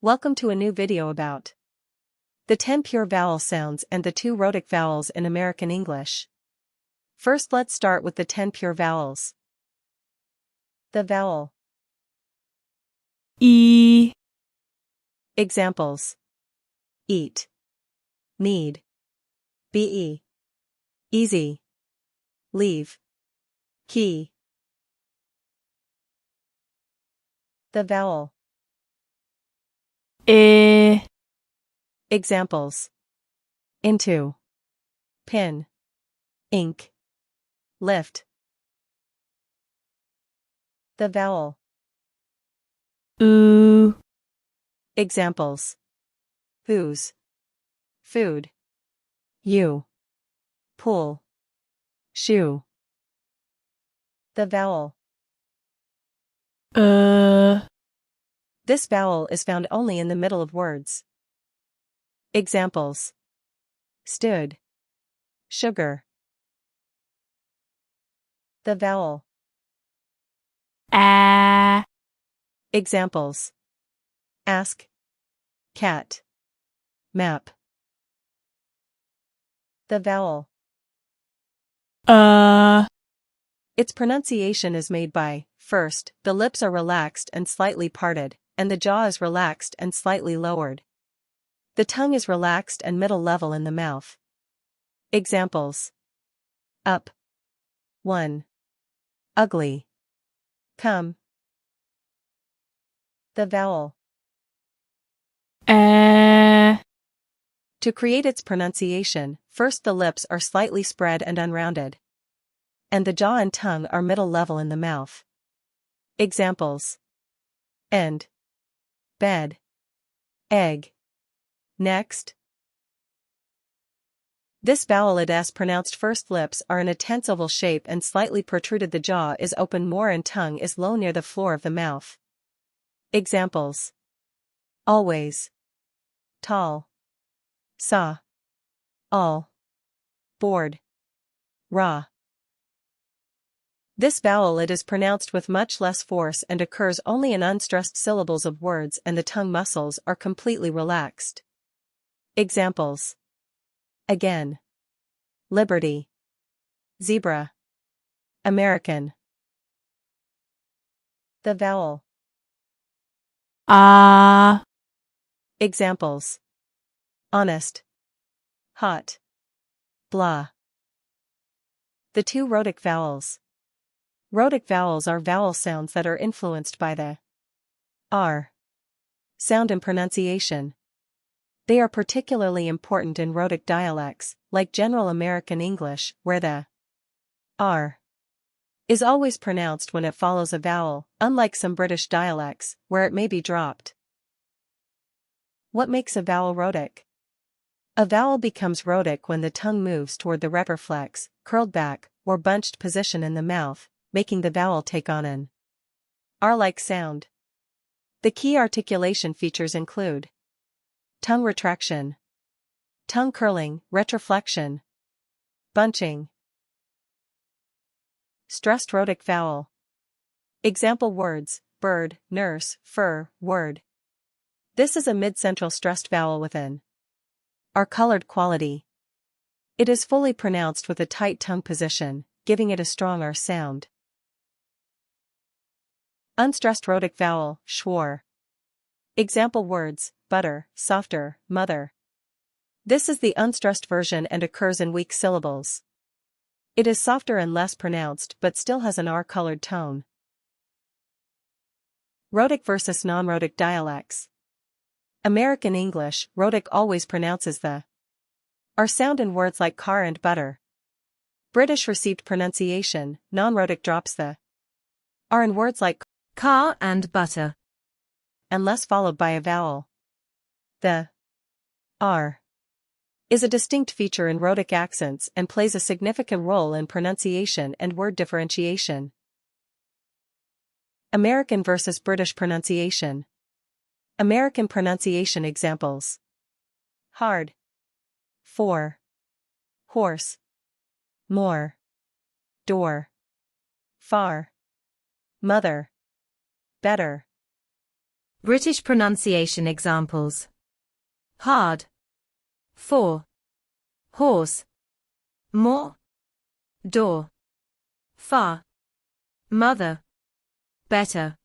Welcome to a new video about the 10 pure vowel sounds and the 2 rhotic vowels in American English. First, let's start with the 10 pure vowels. The vowel E. Examples: eat, need, be, easy, leave, key. The vowel E. Examples: into, pin, ink, lift. The vowel U. Examples: whose, food, you, pool, shoe. The vowel This vowel is found only in the middle of words. Examples: stood, sugar. The vowel A. Examples: ask, cat, map. The vowel Its pronunciation is made by, first, the lips are relaxed and slightly parted, and the jaw is relaxed and slightly lowered. The tongue is relaxed and middle level in the mouth. Examples: up, one, ugly, come. The vowel To create its pronunciation, first the lips are slightly spread and unrounded, and the jaw and tongue are middle level in the mouth. Examples: end, bed, egg. Next. This vowel as pronounced, first lips are in a tense oval shape and slightly protruded, the jaw is open more and tongue is low near the floor of the mouth. Examples: always, tall, saw, all, bored, raw. This vowel is pronounced with much less force and occurs only in unstressed syllables of words, and the tongue muscles are completely relaxed. Examples: again, liberty, zebra, American. The vowel Examples: honest, hot, blah. The 2 rhotic vowels. Rhotic vowels are vowel sounds that are influenced by the R sound in pronunciation. They are particularly important in rhotic dialects, like General American English, where the R is always pronounced when it follows a vowel, unlike some British dialects, where it may be dropped. What makes a vowel rhotic? A vowel becomes rhotic when the tongue moves toward the retroflex, curled back, or bunched position in the mouth, making the vowel take on an R-like sound. The key articulation features include tongue retraction, tongue curling, retroflexion, bunching. Stressed rhotic vowel. Example words: bird, nurse, fur, word. This is a mid-central stressed vowel with an R-colored quality. It is fully pronounced with a tight tongue position, giving it a strong R sound. Unstressed rhotic vowel, schwar. Example words: butter, softer, mother. This is the unstressed version and occurs in weak syllables. It is softer and less pronounced but still has an R-colored tone. Rhotic versus non-rhotic dialects. American English, rhotic always pronounces the R sound in words like car and butter. British received pronunciation, non-rhotic drops the R in words like car and butter, unless followed by a vowel. The R is a distinct feature in rhotic accents and plays a significant role in pronunciation and word differentiation. American versus British pronunciation. American pronunciation examples: hard, for, horse, more, door, far, mother, better. British pronunciation examples. Hard. For. Horse. More. Door. Far. Mother. Better.